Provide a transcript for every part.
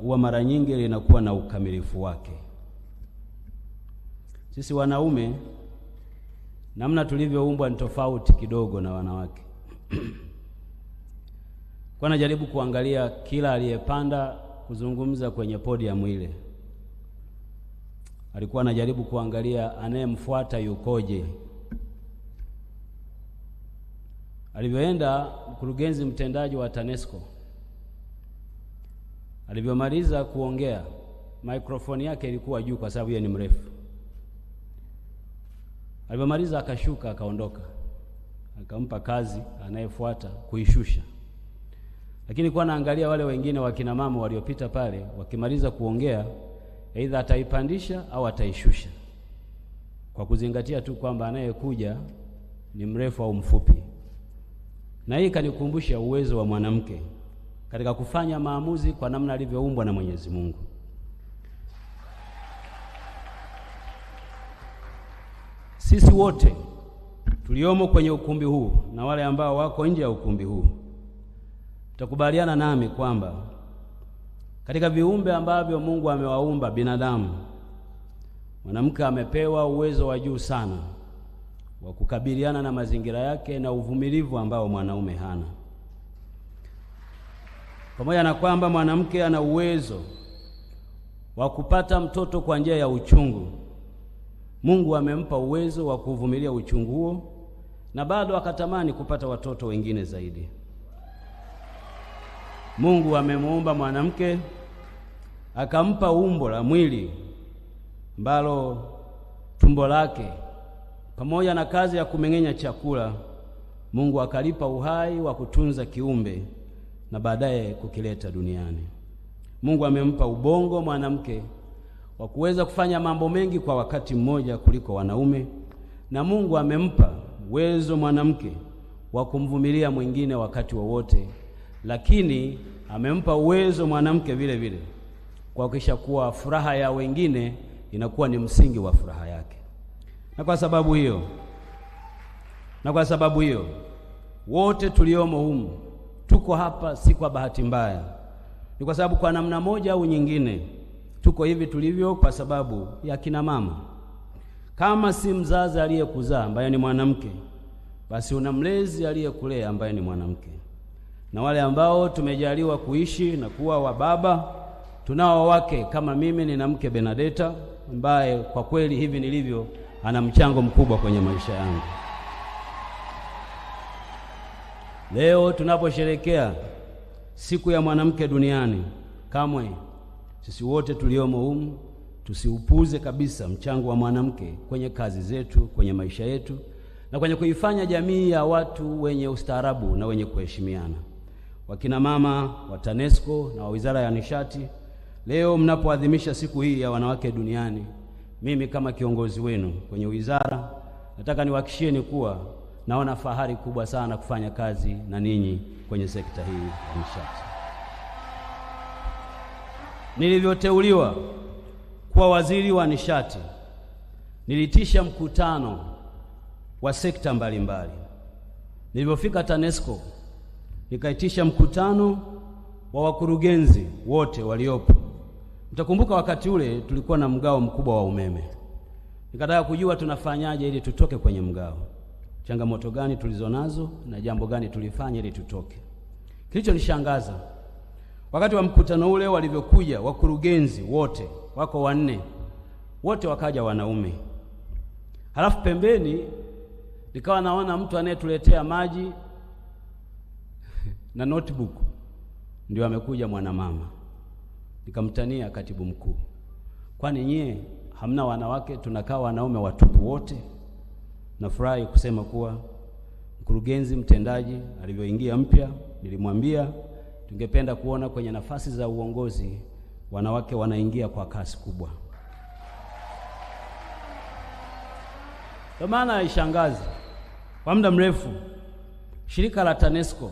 huwa mara nyingi linakuwa na ukamilifu wake. Sisi wanaume namna tulivyoumbwa ni tofauti kidogo na wanawake. Kwa najaribu kuangalia kila aliyepanda kuzungumza kwenye podium ile, alikuwa anajaribu kuangalia anayemfuata yukoje. Alivyoenda mkurugenzi mtendaji wa TANESCO, alivyomaliza kuongea, microphone yake ilikuwa juu kwa sababu yeye ni mrefu. Alivyomaliza akashuka akaondoka. Akampa kazi anayefuata kuishusha. Lakini kwa naangalia wale wengine wakina mama waliopita pale, wakimaliza kuongea, aidha ataipandisha au ataishusha, kwa kuzingatia tu kwamba anayekuja ni mrefu au mfupi. Na hii kanikumbusha uwezo wa mwanamke katika kufanya maamuzi kwa namna alivyoumbwa na Mwenyezi Mungu. Sisi wote tuliomo kwenye ukumbi huu na wale ambao wako nje ya ukumbi huu tutakubaliana nami kwamba katika viumbe ambavyo Mungu amewaumba binadamu, mwanamke amepewa uwezo wa juu sana wa kukabiliana na mazingira yake na uvumilivu ambao mwanaume hana. Pamoja na kwamba mwanamke ana uwezo wa kupata mtoto kwa njia ya uchungu, Mungu amempa uwezo wa kuvumilia uchungu huo na bado akatamani kupata watoto wengine zaidi. Mungu amemuumba mwanamke, akampa umbo la mwili ambalo tumbo lake pamoja na kazi ya kumeng'enya chakula, Mungu akalipa uhai wa kutunza kiumbe na baadaye kukileta duniani. Mungu amempa ubongo mwanamke wa kuweza kufanya mambo mengi kwa wakati mmoja kuliko wanaume, na Mungu amempa uwezo mwanamke wa kumvumilia mwingine wakati wowote, lakini amempa uwezo mwanamke vile vile kuhakikisha kuwa furaha ya wengine inakuwa ni msingi wa furaha yake. Na kwa sababu hiyo wote tuliomo humu tuko hapa si kwa bahati mbaya. Ni kwa sababu kwa namna moja au nyingine tuko hivi tulivyo kwa sababu ya kina mama. Kama si mzazi aliyekuzaa ambaye ni mwanamke, basi una mlezi aliyekulea ambaye ni mwanamke. Na wale ambao tumejaliwa kuishi na kuwa wababa, tunao wake kama mimi nina mke Benadeta ambaye kwa kweli hivi nilivyo ana mchango mkubwa kwenye maisha yangu. Leo tunaposherehekea siku ya mwanamke duniani, kamwe sisi wote tuliomo humu tusiupuze kabisa mchango wa mwanamke kwenye kazi zetu, kwenye maisha yetu na kwenye kuifanya jamii ya watu wenye ustaarabu na wenye kuheshimiana. Wakina mama wa TANESCO na wa Wizara ya Nishati, leo mnapoadhimisha siku hii ya wanawake duniani, mimi kama kiongozi wenu kwenye wizara nataka niwahakikishieni kuwa naona fahari kubwa sana kufanya kazi na ninyi kwenye sekta hii ya nishati. Nilivyoteuliwa kuwa waziri wa nishati, nilitisha mkutano wa sekta mbalimbali. Nilivyofika TANESCO, nikaitisha mkutano wa wakurugenzi wote waliopo. Mtakumbuka wakati ule tulikuwa na mgao mkubwa wa umeme. Nikataka kujua tunafanyaje ili tutoke kwenye mgao. Changamoto gani tulizonazo na jambo gani tulifanya ili tutoke. Kilichonishangaza wakati wa mkutano ule walivyokuja wakurugenzi wote, wako 4, wote wakaja wanaume. Halafu pembeni nikawa naona mtu anayetuletea maji na notebook ndio amekuja mwanamama. Nikamtania katibu mkuu, kwani nyie hamna wanawake, tunakaa wanaume watupu wote? Nafurahi kusema kuwa mkurugenzi mtendaji alivyoingia mpya, nilimwambia tungependa kuona kwenye nafasi za uongozi wanawake wanaingia kwa kasi kubwa. Kwa maana haishangazi, kwa muda mrefu shirika la TANESCO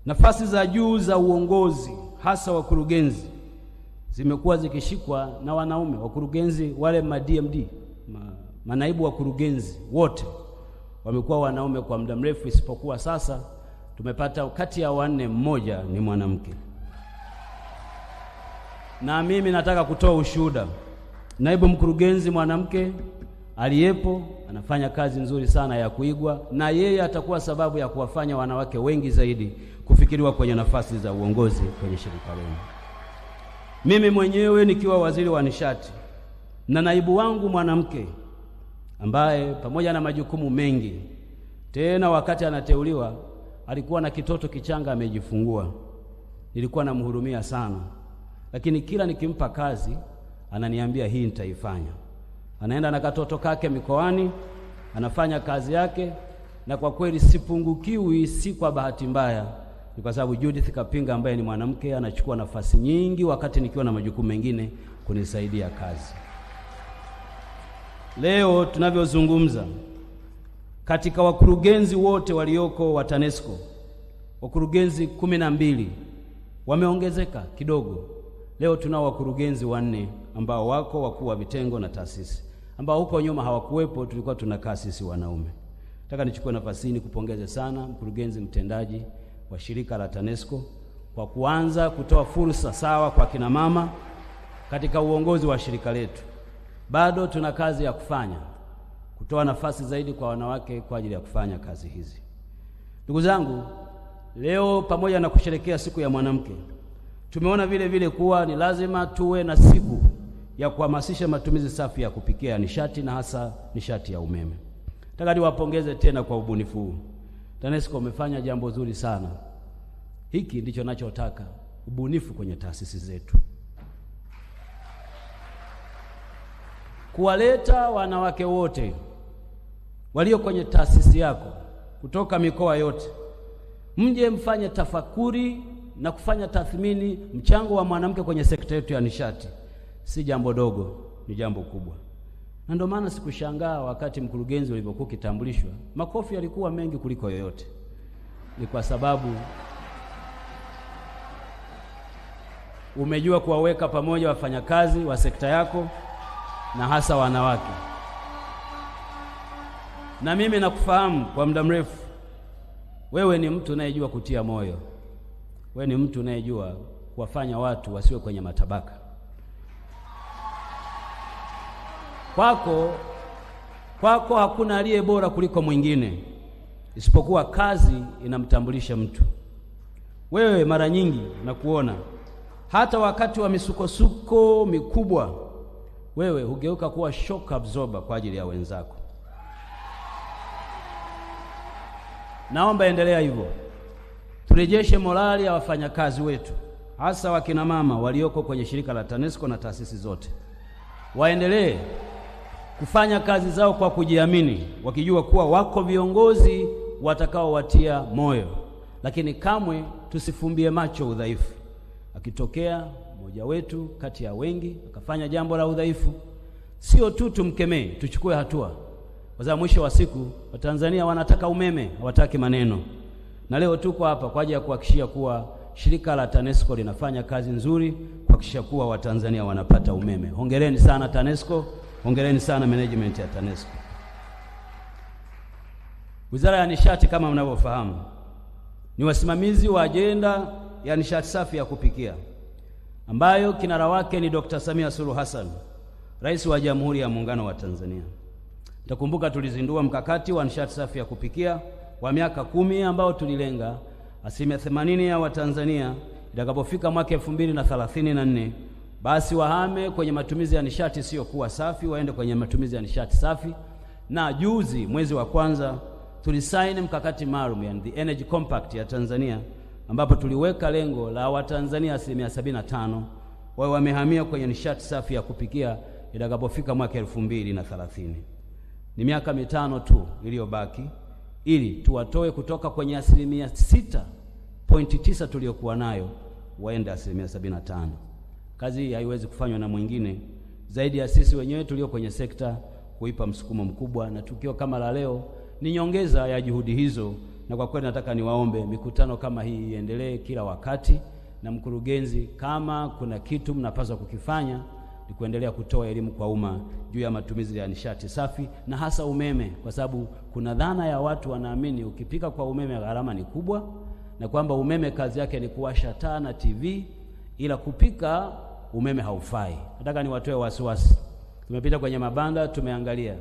nafasi za juu za uongozi hasa wakurugenzi zimekuwa zikishikwa na wanaume. Wakurugenzi wale DMD, manaibu wakurugenzi wote wamekuwa wanaume kwa muda mrefu, isipokuwa sasa tumepata kati ya 4 mmoja ni mwanamke. na mimi nataka kutoa ushuhuda. Naibu mkurugenzi mwanamke aliyepo anafanya kazi nzuri sana ya kuigwa, na yeye atakuwa sababu ya kuwafanya wanawake wengi zaidi kufikiriwa kwenye nafasi za uongozi kwenye shirika lenu. Mimi mwenyewe nikiwa waziri wa nishati na naibu wangu mwanamke ambaye pamoja na majukumu mengi, tena wakati anateuliwa alikuwa na kitoto kichanga amejifungua, nilikuwa namhurumia sana, lakini kila nikimpa kazi ananiambia hii nitaifanya. Anaenda na katoto kake mikoani, anafanya kazi yake, na kwa kweli sipungukiwi, si kwa bahati mbaya, ni kwa sababu Judith Kapinga ambaye ni mwanamke anachukua nafasi nyingi wakati nikiwa na majukumu mengine kunisaidia kazi. Leo tunavyozungumza, katika wakurugenzi wote walioko wa TANESCO, wakurugenzi 12 wameongezeka kidogo. Leo tunao wakurugenzi 4 ambao wako wakuu wa vitengo na taasisi, ambao huko nyuma hawakuwepo, tulikuwa tunakaa sisi wanaume. Nataka nichukue nafasi hii kupongeza sana mkurugenzi mtendaji wa shirika la TANESCO kwa kuanza kutoa fursa sawa kwa kina mama katika uongozi wa shirika letu. Bado tuna kazi ya kufanya, kutoa nafasi zaidi kwa wanawake kwa ajili ya kufanya kazi hizi. Ndugu zangu, leo pamoja na kusherehekea siku ya mwanamke, tumeona vile vile kuwa ni lazima tuwe na siku ya kuhamasisha matumizi safi ya kupikia ya nishati, na hasa nishati ya umeme. Nataka niwapongeze tena kwa ubunifu huu. TANESCO umefanya jambo zuri sana. Hiki ndicho ninachotaka, ubunifu kwenye taasisi zetu. Kuwaleta wanawake wote walio kwenye taasisi yako kutoka mikoa yote, mje mfanye tafakuri na kufanya tathmini mchango wa mwanamke kwenye sekta yetu ya nishati. Si jambo dogo, ni jambo kubwa. Na ndio maana sikushangaa wakati mkurugenzi alipokuwa kitambulishwa, makofi yalikuwa mengi kuliko yoyote. Ni kwa sababu umejua kuwaweka pamoja wafanyakazi wa sekta yako na hasa wanawake. Na mimi nakufahamu kwa muda mrefu. Wewe ni mtu unayejua kutia moyo. Wewe ni mtu unayejua kuwafanya watu wasiwe kwenye matabaka. Kwako hakuna aliye bora kuliko mwingine, isipokuwa kazi inamtambulisha mtu. Wewe mara nyingi nakuona hata wakati wa misukosuko mikubwa, wewe hugeuka kuwa shock absorber kwa ajili ya wenzako. Naomba endelea hivyo. Turejeshe morali ya wafanyakazi wetu, hasa wakina mama walioko kwenye shirika la TANESCO na taasisi zote. Waendelee kufanya kazi zao kwa kujiamini, wakijua kuwa wako viongozi watakaowatia moyo. Lakini kamwe tusifumbie macho udhaifu. Akitokea mmoja wetu kati ya wengi akafanya jambo la udhaifu, sio tu tumkemee, tuchukue hatua. Kwa sababu mwisho wa siku Watanzania wanataka umeme, hawataki maneno. Na leo tuko hapa kwa ajili ya kuhakikishia kuwa shirika la TANESCO linafanya kazi nzuri kuhakikisha kuwa Watanzania wanapata umeme. Hongereni sana TANESCO, hongereni sana management ya TANESCO. Wizara ya Nishati kama mnavyofahamu ni wasimamizi wa ajenda ya nishati safi ya kupikia, ambayo kinara wake ni Dr. Samia Suluhu Hassan, Rais wa Jamhuri ya Muungano wa Tanzania. Takumbuka tulizindua mkakati wa nishati safi ya kupikia wa miaka 10 ambao tulilenga 80% ya Watanzania itakapofika mwaka 2034 basi wahame kwenye matumizi ya nishati sio kuwa safi, waende kwenye matumizi ya nishati safi. Na juzi mwezi wa kwanza tulisaini mkakati maalum, yani the Energy Compact ya Tanzania, ambapo tuliweka lengo la Watanzania 75% wawe wamehamia kwenye nishati safi ya kupikia itakapofika mwaka 2030. Ni miaka 5 tu iliyobaki ili tuwatoe kutoka kwenye 6.9 tuliyokuwa nayo waende 75%. Kazi hii haiwezi kufanywa na mwingine zaidi ya sisi wenyewe tulio kwenye sekta kuipa msukumo mkubwa, na tukio kama la leo ni nyongeza ya juhudi hizo. Na kwa kweli nataka niwaombe mikutano kama hii iendelee kila wakati, na mkurugenzi, kama kuna kitu mnapaswa kukifanya ni kuendelea kutoa elimu kwa umma juu ya matumizi ya nishati safi na hasa umeme, kwa sababu kuna dhana ya watu wanaamini ukipika kwa umeme gharama ni kubwa, na kwamba umeme kazi yake ni kuwasha taa na TV, ila kupika umeme haufai. Nataka niwatoe wasiwasi. Tumepita kwenye mabanda, tumeangalia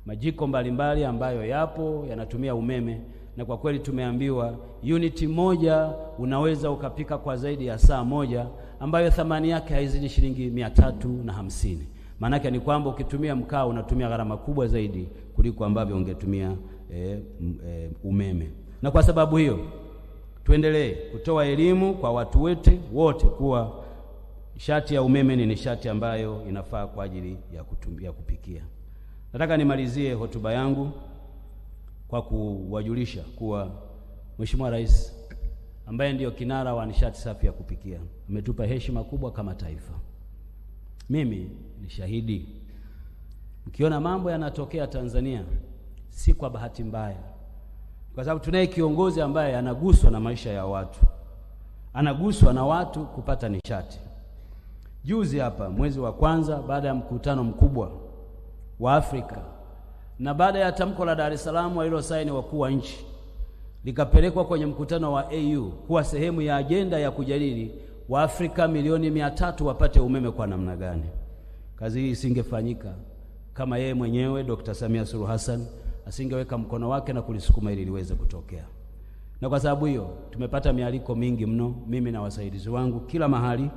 majiko mbalimbali ambayo yapo yanatumia umeme, na kwa kweli tumeambiwa uniti moja unaweza ukapika kwa zaidi ya saa moja, ambayo thamani yake haizidi shilingi 350. Maana yake ni kwamba ukitumia mkaa unatumia gharama kubwa zaidi kuliko ambavyo ungetumia umeme. Na kwa sababu hiyo tuendelee kutoa elimu kwa watu wetu wote kuwa nishati ya umeme ni nishati ambayo inafaa kwa ajili ya kupikia. Nataka nimalizie hotuba yangu kwa kuwajulisha kuwa Mheshimiwa Rais ambaye ndiyo kinara wa nishati safi ya kupikia ametupa heshima kubwa kama taifa. Mimi ni shahidi. Mkiona mambo yanatokea Tanzania si kwa bahati mbaya, kwa sababu tunaye kiongozi ambaye anaguswa na maisha ya watu, anaguswa na watu kupata nishati. Juzi hapa mwezi wa kwanza, baada ya mkutano mkubwa wa Afrika na baada ya tamko la Dar es Salaam walilosaini wakuu wa nchi, likapelekwa kwenye mkutano wa AU kuwa sehemu ya ajenda ya kujadili wa Afrika milioni 300 wapate umeme kwa namna gani. Kazi hii isingefanyika kama yeye mwenyewe Dr. Samia Suluhu Hassan asingeweka mkono wake na kulisukuma ili liweze kutokea. Na kwa sababu hiyo tumepata mialiko mingi mno, mimi na wasaidizi wangu kila mahali,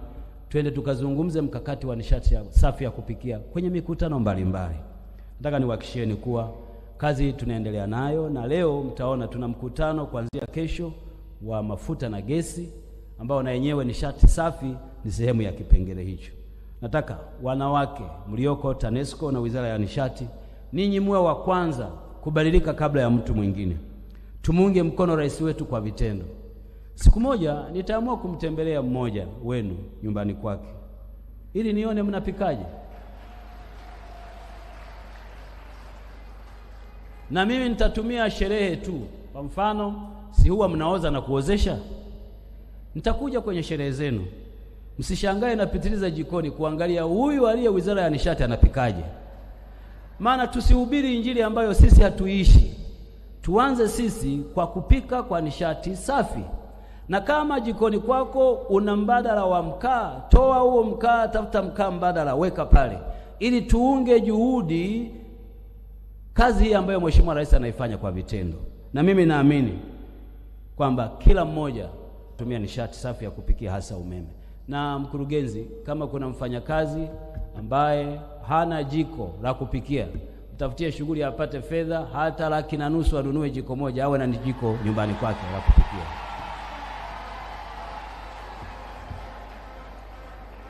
twende tukazungumze mkakati wa nishati safi ya kupikia kwenye mikutano mbalimbali. Nataka niwahakikishieni kuwa kazi tunaendelea nayo, na leo mtaona tuna mkutano kuanzia kesho wa mafuta na gesi, ambao na yenyewe nishati safi ni sehemu ya kipengele hicho. Nataka wanawake mlioko TANESCO na Wizara ya Nishati, ninyi muwe wa kwanza kubadilika kabla ya mtu mwingine. Tumuunge mkono rais wetu kwa vitendo. Siku moja nitaamua kumtembelea mmoja wenu nyumbani kwake ili nione mnapikaje. Na mimi nitatumia sherehe tu. Kwa mfano, si huwa mnaoza na kuozesha? Nitakuja kwenye sherehe zenu. Msishangae napitiliza jikoni kuangalia huyu aliye Wizara ya Nishati anapikaje. Maana tusihubiri injili ambayo sisi hatuishi. Tuanze sisi kwa kupika kwa nishati safi. Na kama jikoni kwako una mbadala wa mkaa, toa huo mkaa, tafuta mkaa mbadala, weka pale, ili tuunge juhudi kazi hii ambayo Mheshimiwa Rais anaifanya kwa vitendo. Na mimi naamini kwamba kila mmoja tumia nishati safi ya kupikia, hasa umeme. Na mkurugenzi, kama kuna mfanyakazi ambaye hana jiko la kupikia, mtafutie shughuli apate fedha hata 1,500,000 anunue jiko moja, awe na jiko nyumbani kwake la kupikia.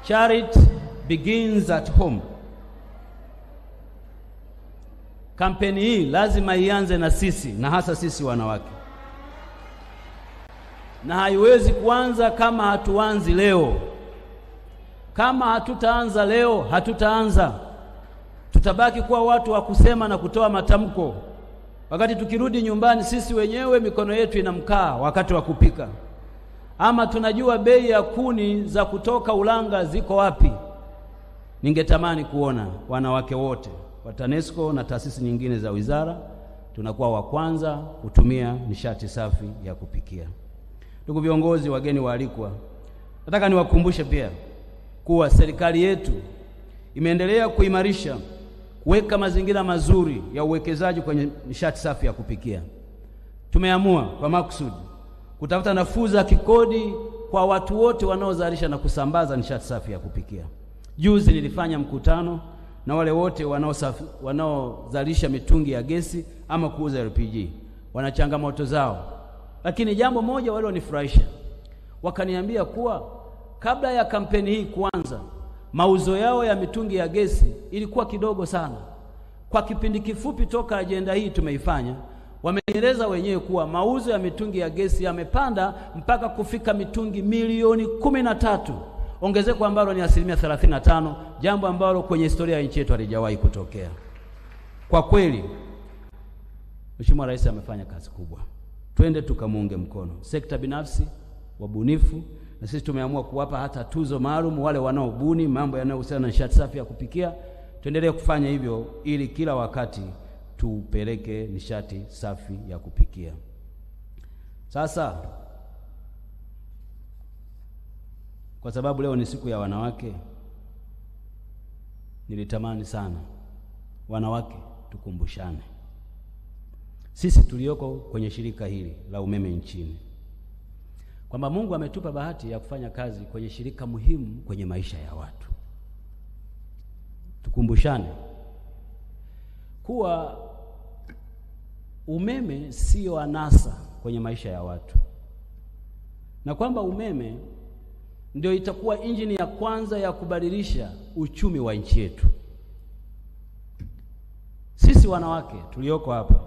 Charity begins at home. Kampeni hii lazima ianze na sisi, na hasa sisi wanawake. Na haiwezi kuanza kama hatuanzi leo. Kama hatutaanza leo, hatutaanza. Tutabaki kuwa watu wa kusema na kutoa matamko, wakati tukirudi nyumbani sisi wenyewe mikono yetu inamkaa wakati wa kupika. Ama tunajua bei ya kuni za kutoka Ulanga ziko wapi. Ningetamani kuona wanawake wote wa TANESCO na taasisi nyingine za wizara tunakuwa wa kwanza kutumia nishati safi ya kupikia. Ndugu viongozi, wageni waalikwa, nataka niwakumbushe pia kuwa serikali yetu imeendelea kuimarisha, kuweka mazingira mazuri ya uwekezaji kwenye nishati safi ya kupikia. Tumeamua kwa makusudi kutafuta nafuu za kikodi kwa watu wote wanaozalisha na kusambaza nishati safi ya kupikia. Juzi nilifanya mkutano na wale wote wanaozalisha mitungi ya gesi ama kuuza LPG. Wana changamoto zao, lakini jambo moja walilonifurahisha, wakaniambia kuwa kabla ya kampeni hii kuanza, mauzo yao ya mitungi ya gesi ilikuwa kidogo sana. Kwa kipindi kifupi toka ajenda hii tumeifanya, wameeleza wenyewe kuwa mauzo ya mitungi ya gesi yamepanda mpaka kufika mitungi milioni 13, ongezeko ambalo ni 35%, jambo ambalo kwenye historia ya nchi yetu halijawahi kutokea. Kwa kweli Mheshimiwa Rais amefanya kazi kubwa. Twende tukamuunge mkono sekta binafsi, wabunifu, na sisi tumeamua kuwapa hata tuzo maalum wale wanaobuni mambo yanayohusiana na nishati safi ya kupikia. Tuendelee kufanya hivyo ili kila wakati tupeleke nishati safi ya kupikia. Sasa kwa sababu leo ni siku ya wanawake, nilitamani sana wanawake tukumbushane. Sisi tulioko kwenye shirika hili la umeme nchini, kwamba Mungu ametupa bahati ya kufanya kazi kwenye shirika muhimu kwenye maisha ya watu. Tukumbushane kuwa umeme sio anasa kwenye maisha ya watu, na kwamba umeme ndio itakuwa injini ya kwanza ya kubadilisha uchumi wa nchi yetu. Sisi wanawake tulioko hapa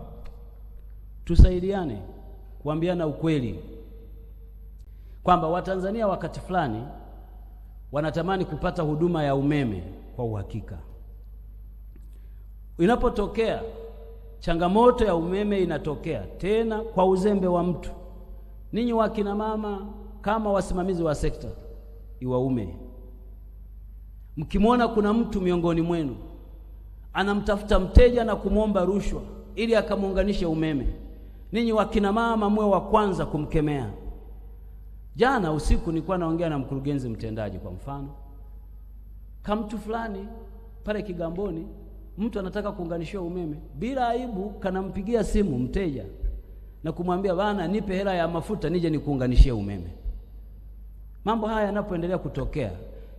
tusaidiane kuambiana ukweli kwamba Watanzania wakati fulani wanatamani kupata huduma ya umeme kwa uhakika. Inapotokea changamoto ya umeme inatokea tena kwa uzembe wa mtu, ninyi wakina mama kama wasimamizi wa sekta iwaume, mkimwona kuna mtu miongoni mwenu anamtafuta mteja na kumwomba rushwa ili akamuunganishe umeme, ninyi wakina mama mwe wa kwanza kumkemea. Jana usiku nilikuwa naongea na mkurugenzi mtendaji, kwa mfano kama mtu fulani pale Kigamboni, mtu anataka kuunganishiwa umeme, bila aibu kanampigia simu mteja na kumwambia bana, nipe hela ya mafuta nije nikuunganishie umeme. Mambo haya yanapoendelea kutokea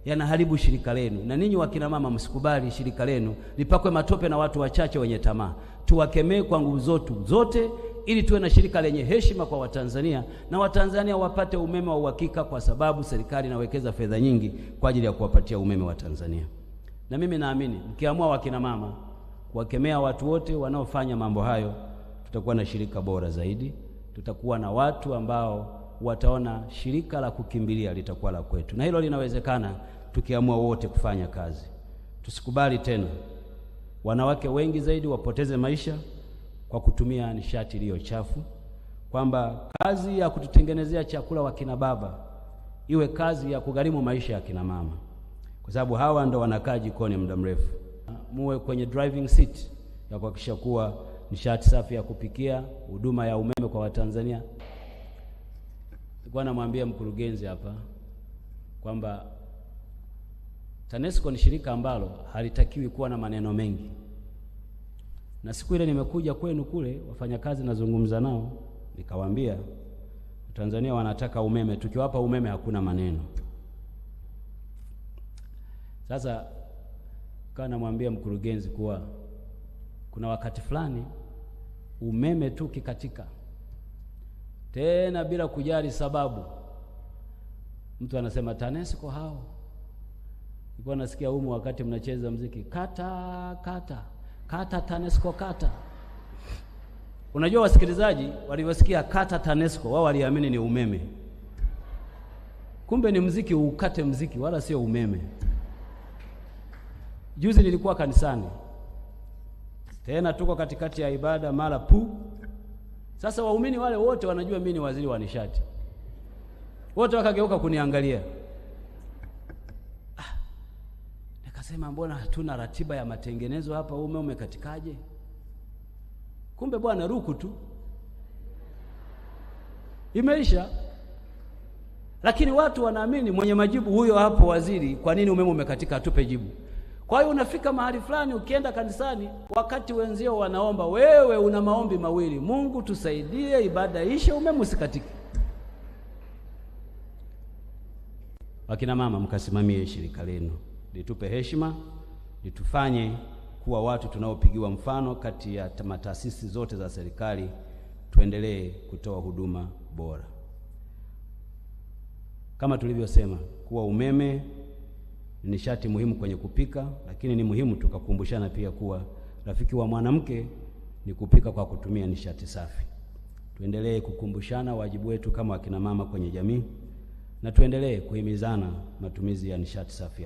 yanaharibu shirika lenu, na ninyi wakina mama msikubali shirika lenu lipakwe matope na watu wachache wenye tamaa. Tuwakemee kwa nguvu zote ili tuwe na shirika lenye heshima kwa Watanzania, na Watanzania wapate umeme wa uhakika, kwa sababu serikali inawekeza fedha nyingi kwa ajili ya kuwapatia umeme wa Tanzania. Na mimi naamini mkiamua wakina mama kuwakemea watu wote wanaofanya mambo hayo, tutakuwa na shirika bora zaidi. Tutakuwa na watu ambao wataona shirika la kukimbilia litakuwa la kwetu, na hilo linawezekana tukiamua wote kufanya kazi. Tusikubali tena wanawake wengi zaidi wapoteze maisha kwa kutumia nishati iliyo chafu, kwamba kazi ya kututengenezea chakula wakina baba iwe kazi ya kugharimu maisha ya kina mama, kwa sababu hawa ndo wanakaa jikoni muda mrefu. Muwe kwenye driving seat ya kuhakikisha kuwa nishati safi ya kupikia, huduma ya umeme kwa Watanzania. Nilikuwa namwambia mkurugenzi hapa kwamba TANESCO ni shirika ambalo halitakiwi kuwa na maneno mengi, na siku ile nimekuja kwenu kule, wafanyakazi nazungumza nao, nikawaambia Tanzania wanataka umeme, tukiwapa umeme hakuna maneno. Sasa kana namwambia mkurugenzi kuwa kuna wakati fulani umeme tu kikatika, tena bila kujali sababu, mtu anasema TANESCO hao. Nilikuwa nasikia humu wakati mnacheza muziki, kata TANESCO kata. Unajua wasikilizaji walivyosikia kata TANESCO, wao waliamini ni umeme, kumbe ni muziki. Ukate muziki wala sio umeme. Juzi nilikuwa kanisani, tena tuko katikati ya ibada, mara pu. Sasa waumini wale wote wanajua mimi ni waziri wa nishati, wote wakageuka kuniangalia. Nikasema mbona hatuna ratiba ya matengenezo hapa, umeme umekatikaje? Kumbe bwana ruku tu imeisha. Lakini watu wanaamini mwenye majibu huyo hapo waziri, kwa nini umeme umekatika atupe jibu. Kwa hiyo unafika mahali fulani ukienda kanisani, wakati wenzio wanaomba, wewe una maombi mawili: Mungu tusaidie ibada ishe, umeme usikatike. Wakina mama mkasimamie shirika lenu, litupe heshima, litufanye kuwa watu tunaopigiwa mfano kati ya taasisi zote za serikali. Tuendelee kutoa huduma bora. Kama tulivyosema kuwa umeme ni nishati muhimu kwenye kupika, lakini ni muhimu tukakumbushana pia kuwa rafiki wa mwanamke ni kupika kwa kutumia nishati safi. Tuendelee kukumbushana wajibu wetu kama wakina mama kwenye jamii, na tuendelee kuhimizana matumizi ya nishati safi.